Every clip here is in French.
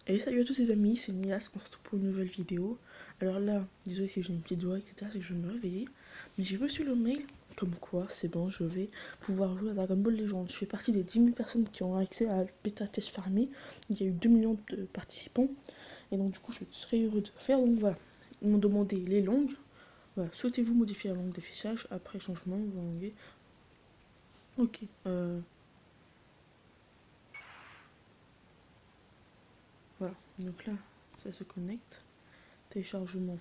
Et salut à tous les amis, c'est Nias, on se retrouve pour une nouvelle vidéo. Alors là, désolé si j'ai une petite voix, etc, c'est que je me réveiller. Mais j'ai reçu le mail, comme quoi c'est bon, je vais pouvoir jouer à Dragon Ball Legends. Je fais partie des 10 000 personnes qui ont accès à Beta Test Farmé. Il y a eu 2 millions de participants. Et donc du coup, je serais heureux de faire. Donc voilà, ils m'ont demandé les langues. Voilà, souhaitez-vous modifier la langue d'affichage après changement, vous languez. Ok, voilà, donc là, ça se connecte. Téléchargement.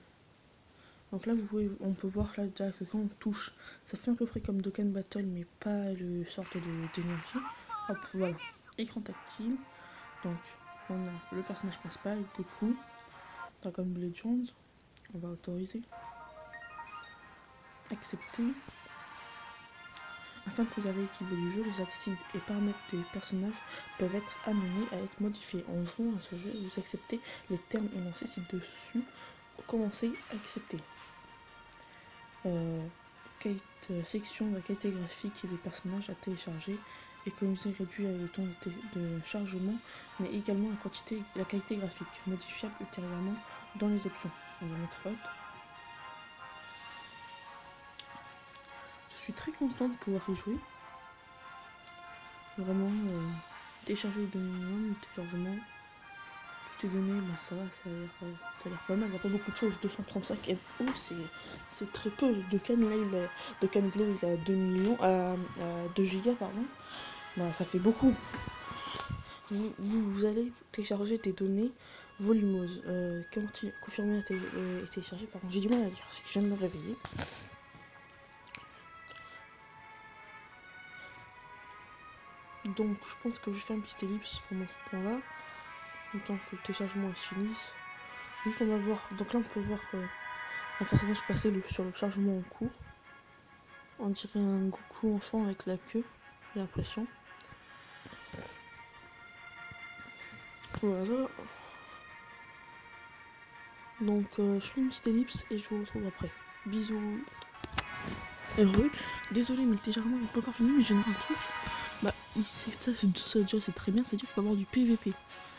Donc là, on peut voir là déjà que quand on touche, ça fait à peu près comme Dokkan Battle, mais pas le sorte d'énergie. Hop, voilà, écran tactile. Donc, on a le personnage principal, Goku, Dragon Ball Legends. On va autoriser, accepter. Afin de préserver l'équilibre du jeu, les statistiques et paramètres des personnages peuvent être amenés à être modifiés. En jouant à ce jeu, vous acceptez les termes énoncés ci-dessus. Commencez à accepter. Section de la qualité graphique et des personnages à télécharger. Économiser réduit le temps de chargement, mais également la qualité graphique, modifiable ultérieurement dans les options. On va mettre haute. Je suis très contente de pouvoir y jouer. Vraiment, télécharger de minimum, téléchargement, toutes les données, bah ça va, ça a l'air pas mal. Il n'y a pas beaucoup de choses. 235 MO, c'est très peu. Dokkan là, Dokkan Glow il a 2 millions, à 2 gigas pardon. Bah, ça fait beaucoup. Vous allez télécharger des données volumeuses. Confirmer et télécharger, pardon. J'ai du mal à lire, c'est que je viens de me réveiller. Donc je pense que je vais faire une petite ellipse pendant ce temps-là. Le temps que le téléchargement se finisse. Juste on va voir. Donc là on peut voir un personnage passer sur le chargement en cours. On dirait un Goku enfant avec la queue, j'ai l'impression. Voilà. Donc je fais une petite ellipse et je vous retrouve après. Bisous. Heureux. Désolé mais le téléchargement n'est pas encore fini, mais je viens de voir un truc. Bah ça déjà c'est très bien, c'est-à-dire qu'il peut y avoir du PVP.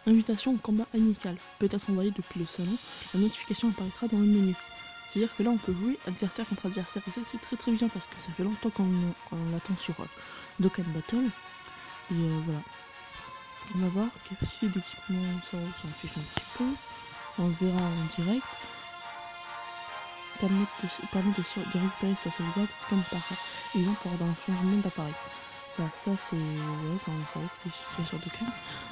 Invitation au combat amical. Peut être envoyé depuis le salon. La notification apparaîtra dans le menu. C'est-à-dire que là on peut jouer adversaire contre adversaire. Et ça c'est très bien parce que ça fait longtemps qu'on l'attend sur Dokkan Battle. Et voilà. On va voir, capacité d'équipement, ça on s'en fiche un petit peu. On le verra en direct. Permet de récupérer sa sauvegarde comme par exemple lors d'un changement d'appareil. Bah ça c'est... ouais, ça reste sur Dokkan.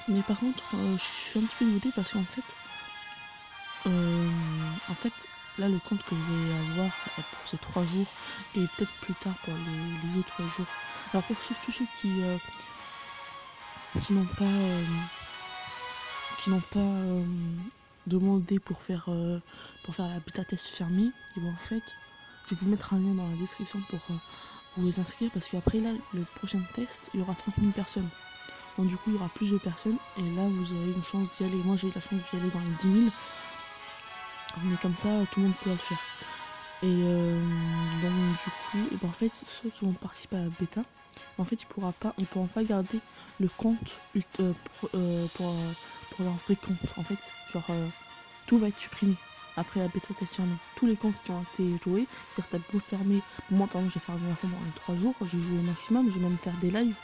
Mais par contre, je suis un petit peu dégoûtée parce qu'en fait, là le compte que je vais avoir pour ces 3 jours et peut-être plus tard pour les autres jours. Alors pour tous ceux qui n'ont pas demandé pour faire la bêta test fermée, et bon, en fait je vais vous mettre un lien dans la description pour vous inscrire, parce qu'après là le prochain test il y aura 30 000 personnes, donc du coup il y aura plus de personnes et là vous aurez une chance d'y aller. Moi j'ai eu la chance d'y aller dans les 10 000, mais comme ça tout le monde peut le faire. Et donc du coup et ben, en fait ceux qui vont participer à la bêta, en fait ils pourront pas garder le compte pour leur vrai compte. En fait genre tout va être supprimé après la bêta test fermée. Tous les comptes qui ont été joués, c'est-à-dire t'as beau fermer, moi par exemple j'ai fermé à fond pendant les 3 jours, j'ai joué au maximum, j'ai même faire des lives,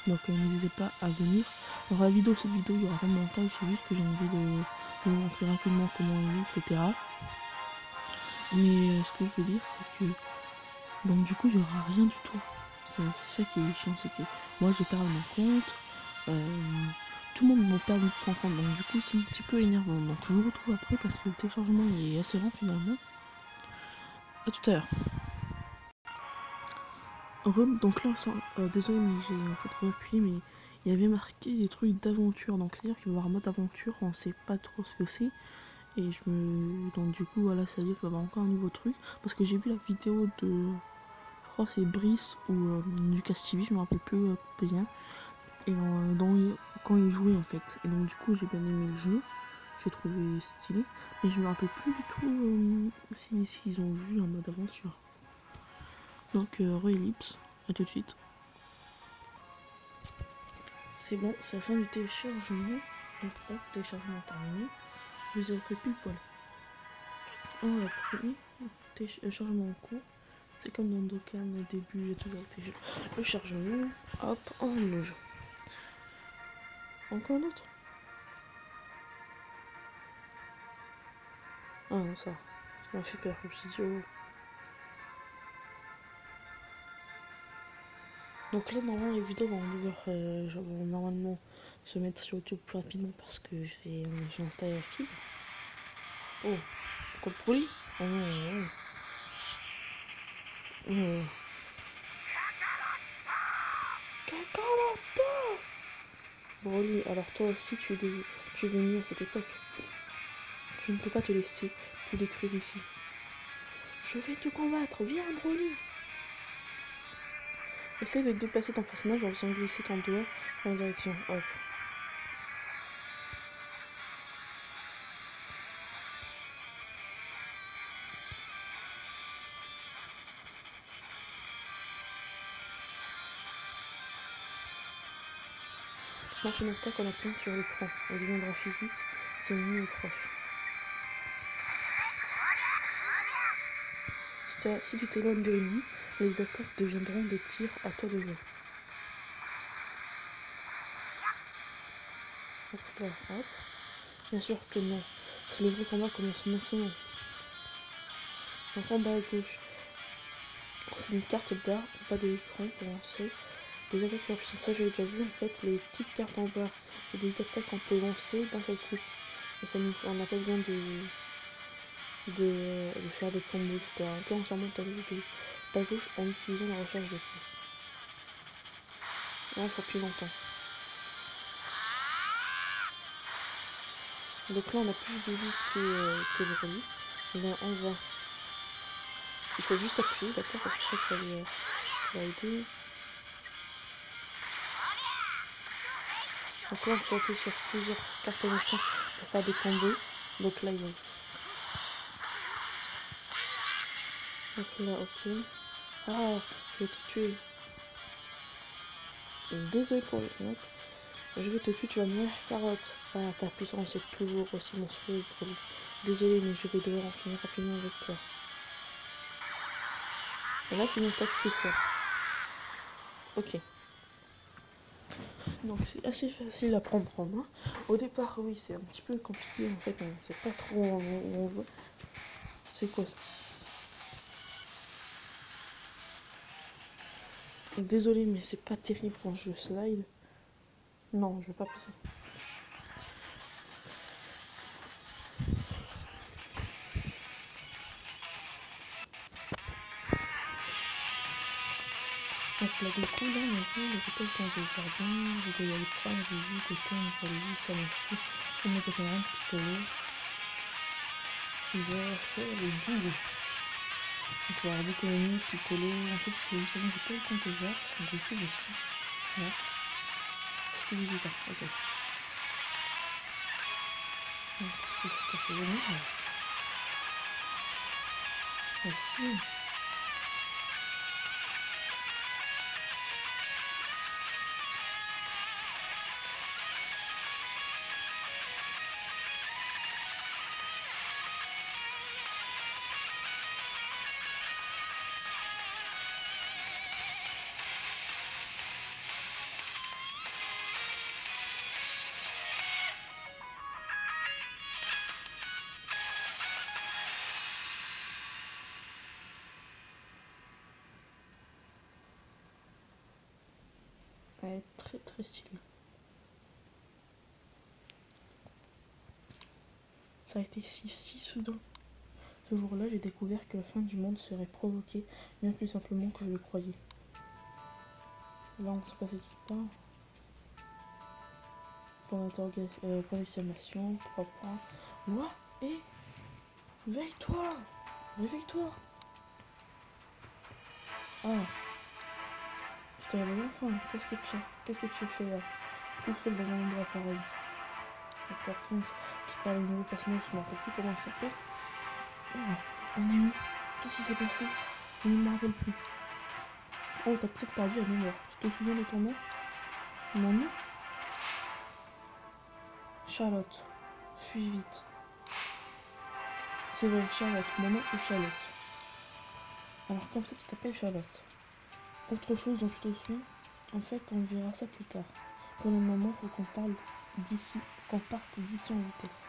donc n'hésitez pas à venir. Alors cette vidéo il y aura pas de montage, c'est juste que j'ai envie de vous montrer rapidement comment il est, etc. Mais ce que je veux dire c'est que donc du coup il y aura rien du tout. C'est ça qui est chiant, c'est que moi je perds mon compte, tout le monde va perdre son compte, donc du coup c'est un petit peu énervant. Donc je vous retrouve après parce que le téléchargement il est assez lent finalement. A tout à l'heure. Donc là désolé mais j'ai en fait repris, mais il y avait marqué des trucs d'aventure, donc c'est à dire qu'il va y avoir un mode aventure, on sait pas trop ce que c'est. Et donc du coup voilà, ça veut dire qu'il va y avoir encore un nouveau truc, parce que j'ai vu la vidéo de, je crois c'est Brice ou Lucas TV, je me rappelle plus bien, et quand il jouait en fait, et donc du coup j'ai bien aimé le jeu, j'ai trouvé stylé, mais je me rappelle plus du tout s'ils ont vu un mode aventure. Donc re-ellipse, à tout de suite. C'est bon, c'est la fin du téléchargement. Donc hop, téléchargement terminé. Je les ai repris pile poil. On l'a pris. Téléchargement en cours. C'est comme dans Dokkan au début, il y a toujours le chargement. Hop, en loge. Encore un autre. Ah non, ça m'a fait peur. Je me suis dit, oh. Donc là, normalement, les vidéos vont normalement se mettre sur YouTube plus rapidement parce que j'ai installé la fibre. Oh, comme pour lui. Oh non, non. Non. Kakarota. Broly, alors toi aussi tu es venu à cette époque. Je ne peux pas te laisser tout détruire ici. Je vais te combattre, viens Broly. Essaye de déplacer ton personnage en faisant glisser ton doigt dans la direction. Hop. Marque une attaque en appuyant sur l'écran. Elle deviendra physique si l'ennemi est proche. Si tu t'éloignes de l'ennemi, les attaques deviendront des tirs à toi de jouer. Hop là, hop. Bien sûr que non. Le vrai combat commence maintenant. Donc en bas à gauche, c'est une carte d'art, pas de l'écran pour lancer. Des attaques sur puissance, ça j'avais déjà vu en fait, les petites cartes en bas, c'est des attaques qu'on peut lancer d'un seul coup. Et ça nous, on n'a pas besoin de faire des combos, etc. On peut entièrement taper à gauche en utilisant la recherche de ki. Là, il faut plus longtemps. Donc là, on a plus de vie que Broly. Là, on va. Il faut juste appuyer, d'accord, parce que je crois que ça va aider. Donc là, on peut appuyer sur plusieurs cartes en instant pour faire des combos. Donc là, il y a. Donc là, ok. Ah, je vais te tuer. Désolé pour le snap. Je vais te tuer, tu vas mourir, carotte. Ah, ta puissance est toujours aussi monstrueuse pour lui. Désolé, mais je vais devoir en finir rapidement avec toi. Et là, c'est une attaque spéciale. Ok. Donc c'est assez facile à prendre en main. Au départ, oui, c'est un petit peu compliqué. En fait, on ne sait pas trop où on veut. C'est quoi ça? Désolé, mais c'est pas terrible quand je slide. Non, je vais pas passer. Donc là, du coup, là, maintenant, je repose dans le jardin. Je dois y aller prendre, j'ai vu que Ken, pour lui, ça merci. On me donne un pistolet. Il va faire le boulot. Donc, il va y avoir beaucoup d'ennemis, piccolo. Ensuite, c'est justement, j'ai pas eu le temps de voir, parce qu'on retrouve aussi. Là. C'était bizarre, ok. Donc, je vais passer le nez. Merci. Elle est très très stylée. Ça a été si soudain. Ce jour-là, j'ai découvert que la fin du monde serait provoquée bien plus simplement que je le croyais. Là, on sait pas ce qui part. Pour l'exclamation, 3 points. Moi et réveille-toi. Réveille-toi. Ah, je te réveille enfin. Qu'est-ce que tu fais là? Tout seul dans un endroit pareil. Le patron qui parle au nouveau personnage, je ne me rappelle plus comment il s'appelle. Oh, on est où? Qu'est-ce qui s'est passé? Je ne me rappelle plus. Oh, t'as peut-être perdu la mémoire. Tu te souviens de ton nom? Mon nom? Charlotte, fuis vite. C'est vrai, Charlotte, mon nom est Charlotte. Alors comme ça tu t'appelles Charlotte. Autre chose dont tu te suis, en fait on verra ça plus tard. Pour le moment, faut qu'on parle d'ici, qu'on parte d'ici en vitesse.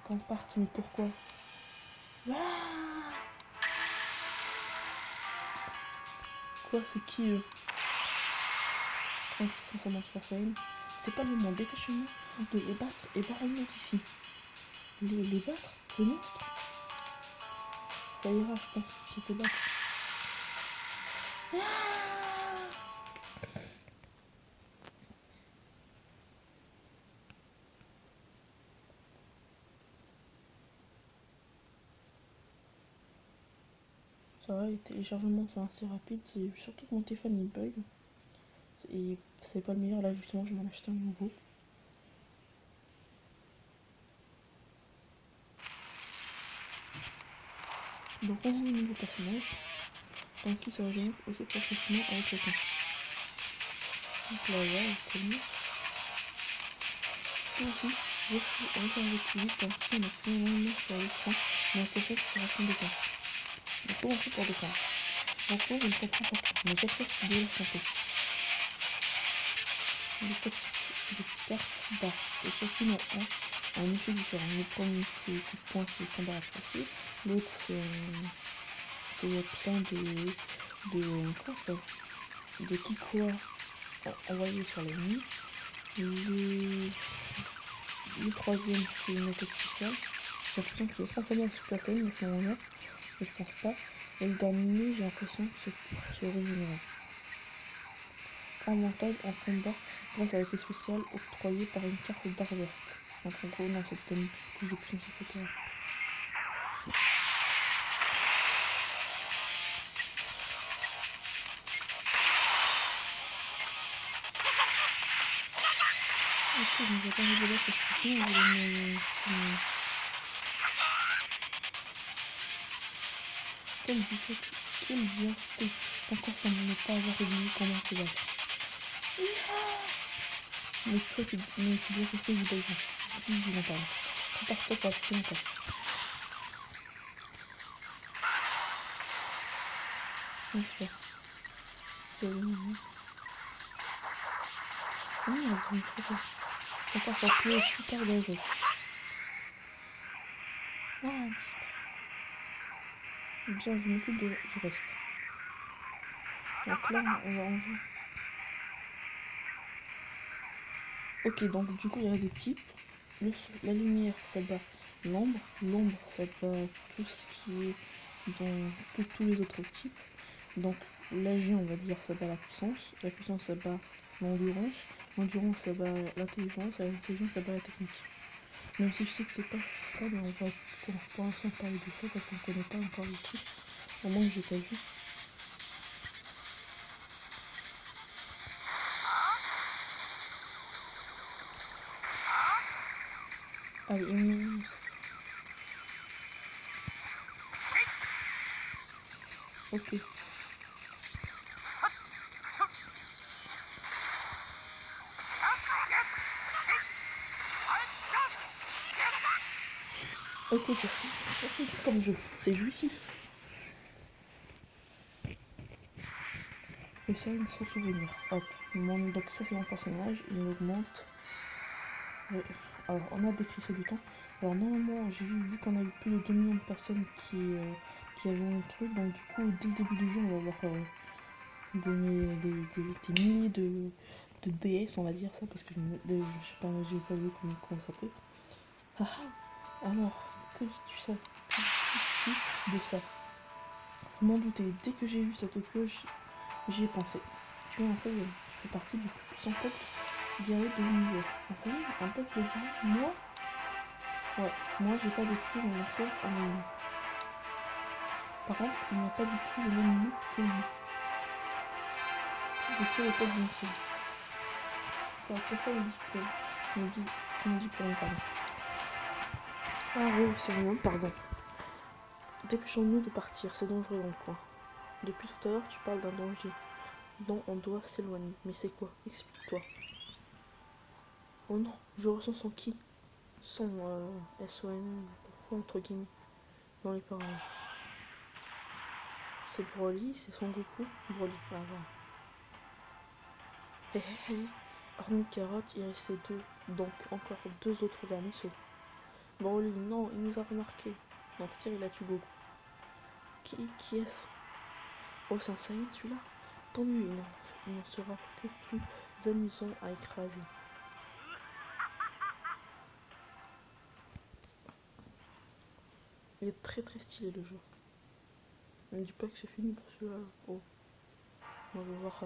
Qu'on parte, mais pourquoi? Ah, quoi, c'est qui eux? 36 informations personnelles. C'est pas le moment, dépêchez-nous de les battre et barrez-nous d'ici. Les battre? Ces monstres? Ça ira, je pense, je te battre. Ça va, les téléchargements sont assez rapides, c'est surtout que mon téléphone il bug. Et c'est pas le meilleur, là justement je m'en achetais un nouveau. Donc on a un nouveau personnage, donc qui se régénère aussi progressivement avec le temps. Donc là, voilà, c'est mieux. Aussi, je suis refermé plus vite pour que on a finalement sur l'écran, mais un concept sera sans dépense. Donc comment on fait pour défendre? Donc moi je ne comprends pas tout, mais j'accepte de la santé. Des cartes d'art, et chacune a un effet différent. Le premier c'est coup de poing, c'est combat approché. L'autre c'est plein comment ça s'appelle, de kikoa envoyés sur l'ennemi. Le troisième c'est une attaque spéciale. J'ai l'impression qu'il est transformé en Super Saiyan à ce moment-là, mais je pense pas. Et le dernier, j'ai l'impression que c'est pour se régénérer. Avantage en combat grâce à l'effet spécial octroyé par une carte d'art verte. Donc en gros, non, ça te donne plus d'options, etc. Ok, donc j'ai pas envie de battre parce que sinon, je vais me... Quelle diversité. Encore ça ne pas avoir oublié comment se battre. Mais toi, tu dois rester vigilant. Vigilant. Prépare-toi pour la prochaine attaque. Bien sûr. Ah merde, je me suis pas. D'accord, ça peut être super dangereux. Ah, bien, je m'occupe du reste. Donc là, on va enlever. Ok, donc du coup, il y a des types. La lumière, ça bat l'ombre. L'ombre, ça bat tout ce qui est dans tous les autres types. Donc l'AG, on va dire, ça bat la puissance. La puissance, ça bat l'endurance. L'endurance, ça bat l'intelligence. Et l'intelligence, ça bat la technique. Même si je sais que c'est pas ça, mais on va pour l'instant parler de ça parce qu'on connaît pas encore le truc. Au moins que j'ai pas vu. Allez, une... Ok. Ok, c'est comme jeu. C'est jouissif. Et ça, une sans souvenir. Hop. Donc ça, c'est mon personnage. Il augmente. Alors, on a des cristaux du temps. Alors, normalement, j'ai vu qu'on a eu plus de 2 millions de personnes qui avaient un truc. Donc, du coup, dès le début du jeu, on va avoir des milliers de DS, on va dire ça, parce que je sais pas, j'ai pas vu comment ça s'appelle. Ah ah. Alors, que dis-tu ça? Que dis-tu de ça? Je m'en doutais, dès que j'ai vu cette cloche, j'y ai pensé. Tu es un Saiyan, tu fais partie du plus puissant peuple guerrier de l'univers. Un Saiyan, un peuple guerrier? Moi? Ouais, moi j'ai pas de pied dans mon corps en ennemi. Par contre, il n'y a pas du tout le même look que lui. J'ai fait les têtes d'une seule. Pourquoi tu me dis plus rien, pardon. Ah oui, c'est vraiment pardon. Dépêchons-nous de partir, c'est dangereux dans le coin. Depuis tout à l'heure, tu parles d'un danger dont on doit s'éloigner. Mais c'est quoi? Explique-toi. Oh non, je ressens son ki. Son SON, entre guillemets, dans les paroles. C'est Broly, c'est Son Goku. Broly, ah voilà. Hé hé hé. Hormis Carotte, il restait deux. Donc encore deux autres Vermisseaux. Broly, non, il nous a remarqué. Donc tire, il a tué Goku. Qui est-ce? Oh, c'est un Saiyan celui-là. Tant mieux, il n'en sera que plus amusant à écraser. Il est très stylé le jeu. Ne me dis pas que c'est fini pour celui-là. Oh, on va voir.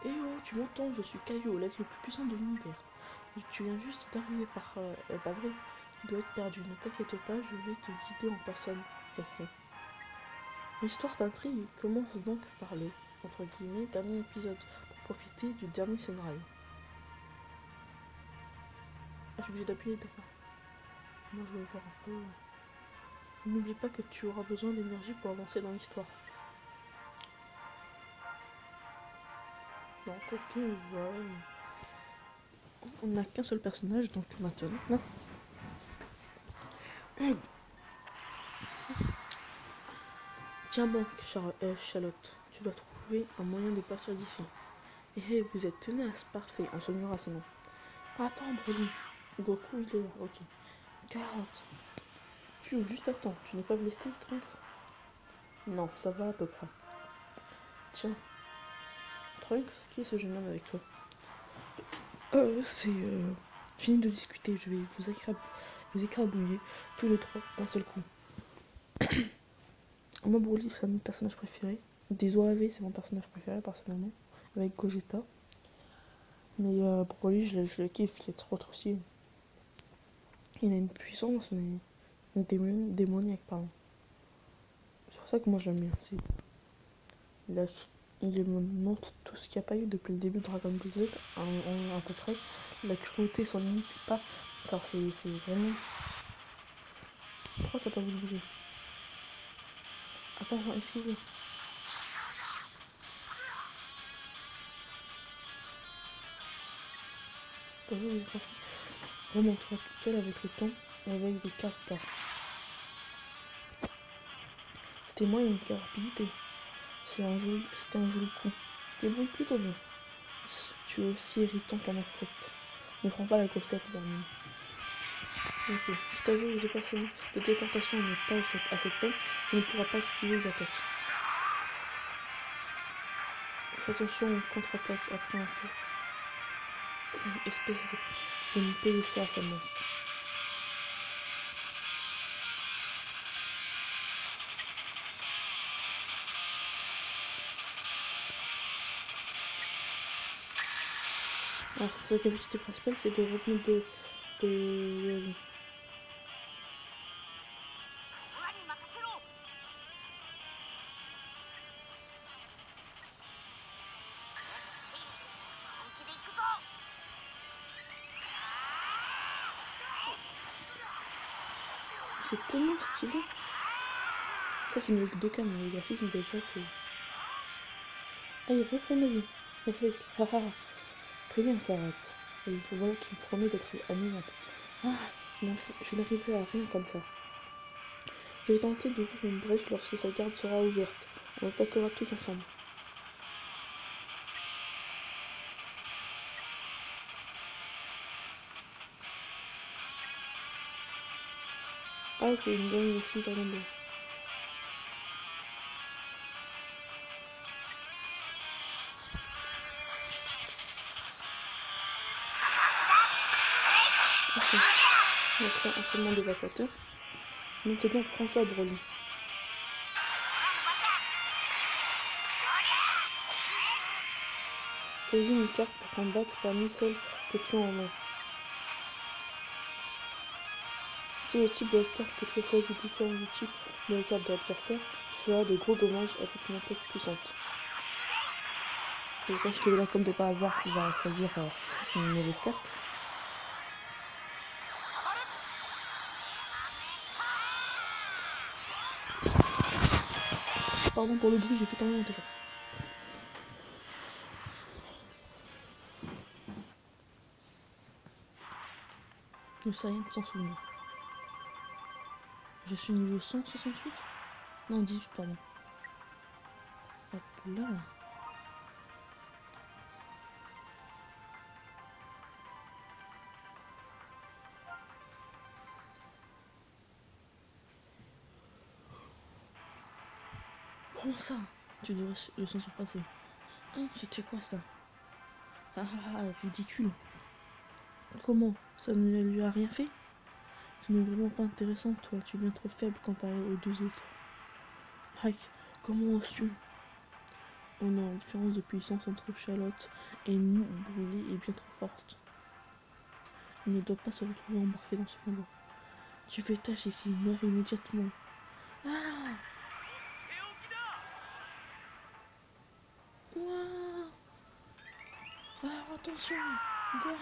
Eh oh, tu m'entends, je suis Kaio, l'être le plus puissant de l'univers. Tu viens juste d'arriver par... pas vrai, tu dois être perdu. Ne t'inquiète pas, je vais te guider en personne. L'histoire d'intrigue commence donc par le, entre guillemets, dernier épisode, pour profiter du dernier scénario. Ah, je suis obligé d'appuyer, d'accord. Moi, je vais voir un peu... N'oublie pas que tu auras besoin d'énergie pour avancer dans l'histoire. Donc, ok, voilà. On n'a qu'un seul personnage, donc maintenant... Là. Tiens bon, Charlotte, tu dois trouver un moyen de partir d'ici. Eh, vous êtes tenace, parfait, on soignera sinon. Attends, Broly. Goku, il est là, ok. 40. Juste attends, tu n'es pas blessé, Trunks? Non, ça va à peu près. Tiens. Trunks, qui est ce jeune homme avec toi? C'est... Fini de discuter, je vais vous écrabouiller tous les trois d'un seul coup. Moi, Broly, c'est mon personnage préféré. Des OAV, c'est mon personnage préféré, personnellement. Avec Gogeta. Mais Broly, je le kiffe, il est trop stylé. Il a une puissance, mais... démoniaque, pardon. C'est pour ça que moi, j'aime bien. Il me montre tout ce qu'il n'y a pas eu depuis le début de Dragon Ball Z, à peu près. La cruauté sans limite, c'est pas... Ça, c'est vraiment... Pourquoi t'as pas voulu bouger? Attends, excuse-moi. Bonjour les enfants. Remonte-toi toute seule avec le temps, avec des caractères. C'était moi une rapidité. C'était un joli coup. Tu débrouilles plutôt bien. Tu es aussi irritant qu'un insecte. Ne prends pas la grossette, Vermine. Ok. Si ta zone de déportation n'est pas à cette peine, tu ne pourras pas esquiver les attaques. Fais attention aux contre-attaques après un peu. Une espèce de... Tu vas me payer ça, sale monstre. Alors, sa capacité principale, c'est de retenir de la vie. C'est tellement stylé. Ça, c'est le Dokkan, le graphisme déjà, c'est... Ah, il reprend la vie. Très bien, Karat. Et voilà qui me promet d'être amusante. Ah, je n'arriverai à rien comme ça. Je vais tenter d'ouvrir une brèche lorsque sa garde sera ouverte. On attaquera tous ensemble. Ah ok, une gagne aussi Dragon Ball. Ok, donc là, enchaînement dévastateur. Maintenant, prends ça, Broly. Choisis une carte pour combattre parmi celles que tu en as. Si le type de carte que tu as choisi est différent du type de la carte de l'adversaire, tu feras de gros dommages avec une attaque puissante. Je pense que là, comme de par hasard, il va choisir une mauvaise carte. Pardon pour le bruit, j'ai fait tomber mon téléphone. Le Saiyan sans souvenir. Je suis niveau 168. Non, 18, pardon. Hop là. Comment ça? Tu devrais le sentir passer. Hein, c'était quoi ça? Ah ah ah, ridicule. Comment? Ça ne lui a rien fait? Tu n'es vraiment pas intéressant, toi. Tu es bien trop faible comparé aux deux autres. Hack, comment oses-tu? Oh non, la différence de puissance entre Charlotte et nous, Broly, est bien trop forte. Il ne doit pas se retrouver embarqué dans ce combat. Tu fais tâche ici, meurs immédiatement. Ah! Ouah! Ah, attention! Ouah!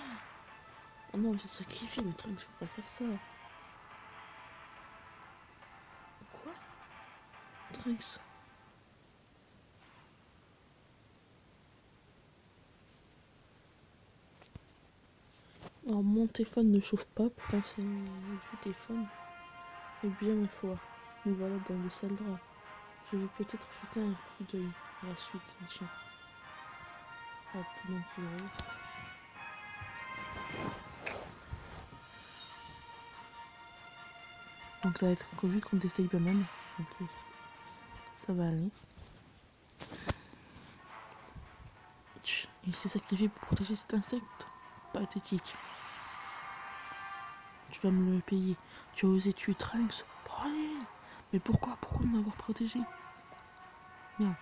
Oh non, j'ai sacrifié le truc, je peux pas faire ça. Quoi? Trunks. Alors mon téléphone ne chauffe pas, pourtant c'est un téléphone. Et bien ma foi, nous voilà dans le sale drap. Je vais peut-être jeter un coup d'œil à la suite, tiens. Hop, donc donc ça va être conduit contre des Cybermen. Donc ça va aller. Il s'est sacrifié pour protéger cet insecte. Pathétique. Tu vas me le payer. Tu as osé tuer Trunks. Mais pourquoi? Pourquoi m'avoir protégé? Bien.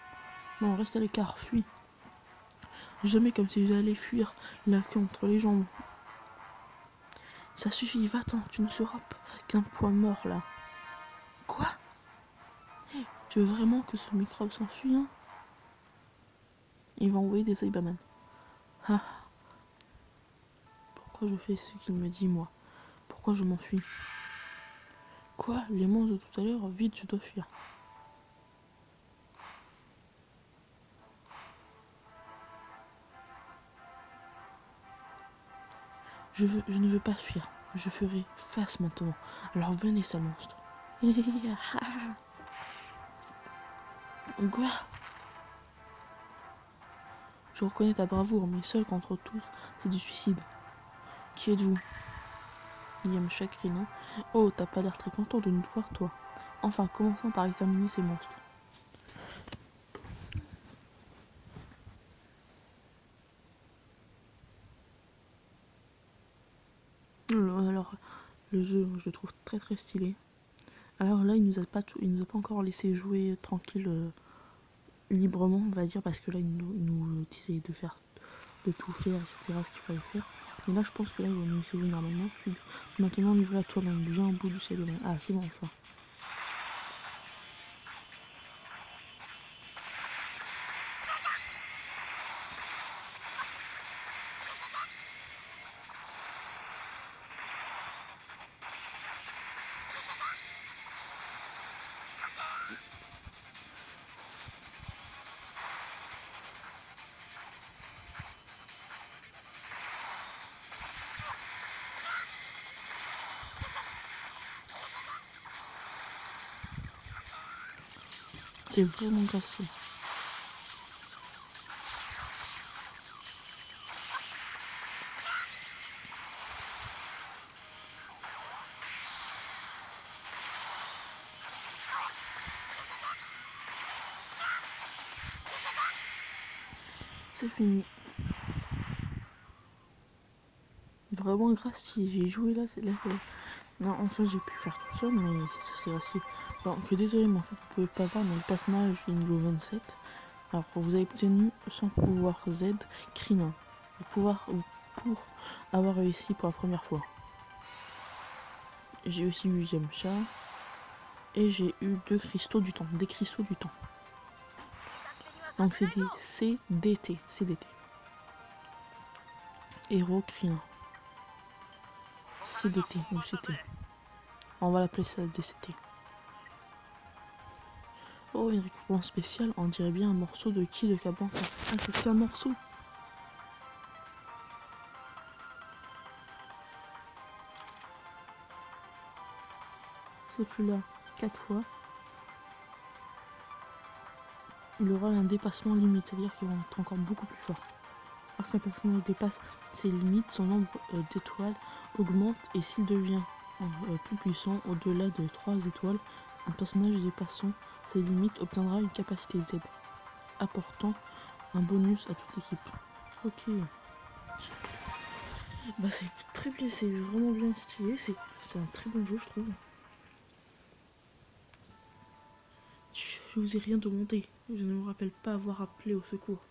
Non, reste à l'écart, fuis. Jamais comme si j'allais fuir la queue entre les jambes. Ça suffit, va-t'en, tu ne seras qu'un poids mort là. Quoi? Hey, tu veux vraiment que ce microbe s'enfuit, hein? Il va envoyer des Cybermen. Ah. Pourquoi je fais ce qu'il me dit, moi? Pourquoi je m'enfuis? Quoi? Les monstres de tout à l'heure? Vite, je dois fuir. Je ne veux pas fuir. Je ferai face maintenant. Alors venez, sale monstre. Quoi? Je reconnais ta bravoure, mais seul contre tous, c'est du suicide. Qui êtes-vous? Liam Chakrina. Oh, t'as pas l'air très content de nous voir, toi. Enfin, commençons par examiner ces monstres. Alors, le jeu, je le trouve très très stylé. Alors là, il nous a pas encore laissé jouer tranquille, librement, on va dire, parce que là, il nous disait de faire, de tout faire, etc., ce qu'il fallait faire. Et là, je pense que là, il va nous laisser jouer normalement. Je suis maintenant livré à toi, donc bien au bout du ciel. Ah, c'est bon, enfin. C'est vraiment cassé. C'est fini. Vraiment grâce si j'ai joué là, c'est là que... Non, enfin j'ai pu faire tout seul, mais c'est assez... Bon, que désolé, mais en fait vous pouvez pas voir, mais le personnage est niveau 27. Alors vous avez obtenu son pouvoir Z, Krillin. Pour avoir réussi pour la première fois. J'ai aussi eu Yamcha. Et j'ai eu des cristaux du temps. Donc c'est des CDT. Héros Krillin. CDT ou CT. On va l'appeler ça DCT. Oh, une récompense spéciale, on dirait bien un morceau de qui de Cabanca. Ah, c'est un morceau. celui-là 4 fois, il aura un dépassement limite, c'est-à-dire qu'il va être encore beaucoup plus fort. Lorsqu'un personnage dépasse ses limites, son nombre d'étoiles augmente et s'il devient plus puissant au-delà de 3 étoiles, un personnage dépassant ses limites obtiendra une capacité Z, apportant un bonus à toute l'équipe. Ok. Bah c'est très bien, c'est vraiment bien stylé, c'est un très bon jeu je trouve. Je vous ai rien demandé, je ne me rappelle pas avoir appelé au secours.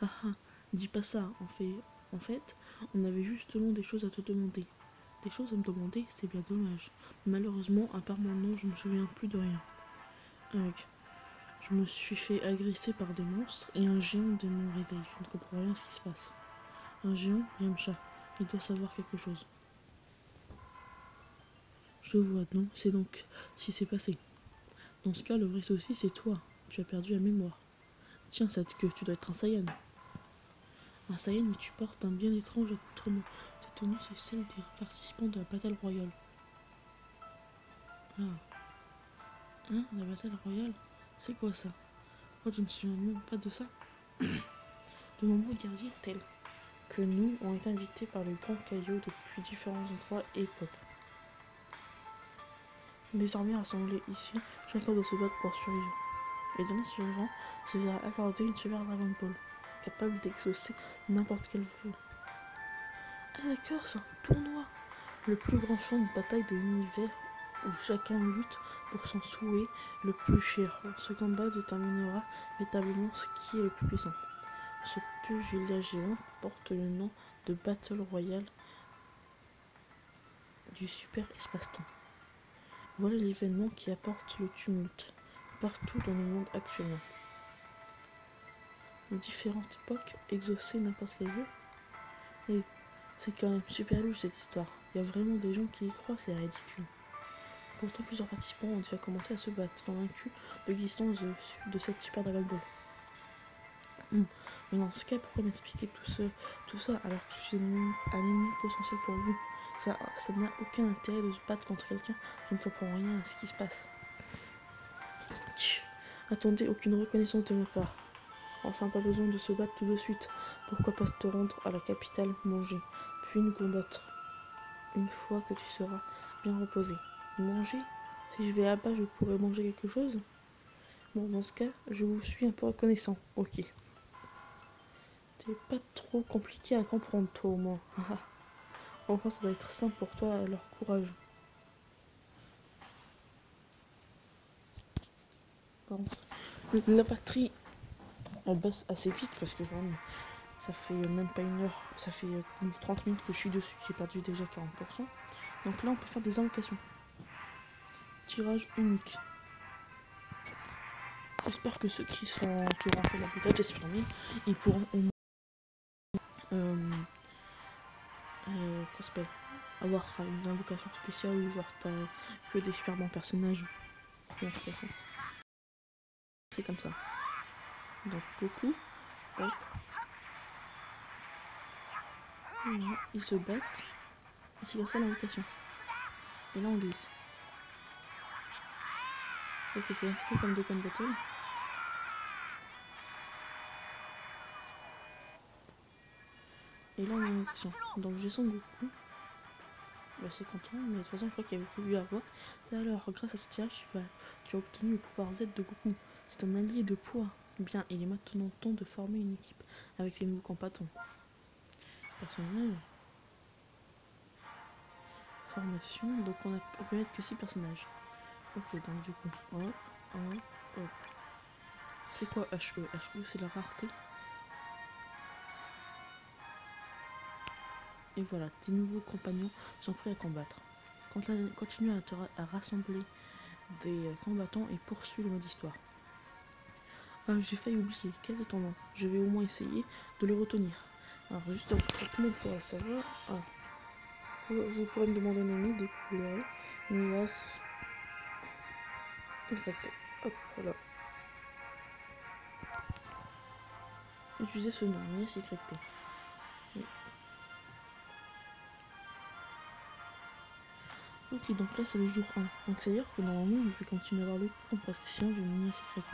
Ah ah, dis pas ça, en fait, on avait justement des choses à te demander. Des choses à me demander, c'est bien dommage. Malheureusement, à part mon nom, je ne me souviens plus de rien. Je me suis fait agresser par des monstres et un géant dès mon réveil. Je ne comprends rien à ce qui se passe. Un géant, Yamcha, il doit savoir quelque chose. Je vois, non, c'est donc ce qui s'est passé. Dans ce cas, le vrai souci, c'est toi. Tu as perdu la mémoire. Tiens, cette queue, tu dois être un Saiyan. Un Saiyan, mais tu portes un bien étrange accoutrement. Cette tenue, c'est celle des participants de la Battle Royale. Ah. Hein, la Battle Royale? C'est quoi ça? Oh, je ne me souviens même pas de ça. De nombreux guerriers tels que nous ont été invités par le Grand Caillou depuis différents endroits et époques. Désormais rassemblés ici, chacun doit se battre pour survivre. Et dans ce survivant se verra accorder une Super Dragon Ball, capable d'exaucer n'importe quel vœu. Ah d'accord, c'est un tournoi. Le plus grand champ de bataille de l'univers où chacun lutte pour son souhait le plus cher. Ce combat déterminera véritablement ce qui est le plus puissant. Ce pugilat géant porte le nom de Battle Royale du Super Espace-Temps. Voilà l'événement qui apporte le tumulte partout dans le monde actuellement. En différentes époques, exaucer n'importe quel vœu. Et c'est quand même super louche cette histoire. Il y a vraiment des gens qui y croient, c'est ridicule. Pourtant, plusieurs participants ont déjà commencé à se battre, convaincus de l'existence de cette Super Dragon Ball. Mais dans ce cas, pourquoi m'expliquer tout ça alors que je suis un ennemi potentiel pour vous? Ça n'a aucun intérêt de se battre contre quelqu'un qui ne comprend rien à ce qui se passe. Tch, attendez aucune reconnaissance de ma part. Enfin, pas besoin de se battre tout de suite. Pourquoi pas te rendre à la capitale, manger, puis nous combattre. Une fois que tu seras bien reposé. Manger? Si je vais là-bas, je pourrais manger quelque chose? Bon, dans ce cas, je vous suis un peu reconnaissant. Ok. T'es pas trop compliqué à comprendre, toi, au moins. Enfin, ça doit être simple pour toi, leur courage. Par contre, la batterie, elle baisse assez vite parce que quand même, ça fait même pas une heure, ça fait 30 minutes que je suis dessus, j'ai perdu déjà 40%. Donc là, on peut faire des invocations. Tirage unique. J'espère que ceux qui auront fait la bêta test fermée, ils pourront avoir une invocation spéciale ou genre t'as que des super bons personnages. C'est comme ça. Donc Goku, hop. Voilà, ils se battent. Et c'est comme ça l'invocation. Et là on glisse. Ok, c'est un peu comme Dokkan Battle. Et là on a une invocation. Donc j'ai son Goku. Bah c'est content, mais de toute façon je crois qu'il y avait prévu à voir. Alors grâce à ce tirage, tu as obtenu le pouvoir Z de Goku. C'est un allié de poids. Bien, il est maintenant temps de former une équipe avec les nouveaux combattants. Personnage. Formation, donc on peut mettre que 6 personnages. Ok, donc du coup, hop, hop, hop. C'est quoi HE? HE, c'est la rareté. Et voilà, tes nouveaux compagnons sont prêts à combattre. Continue à rassembler des combattants et poursuis le mode histoire. J'ai failli oublier, quel est ton nom? Je vais au moins essayer de le retenir. Alors juste pour tout le monde pourra savoir. Vous pourrez me demander un ami, découvrir Nias. Hop, voilà. Utilisez ce nom, Nias YT. Oui. Ok, donc là c'est le jour 1. Donc c'est à dire que normalement je vais continuer à avoir le compte parce que sinon je vais m'y affecter.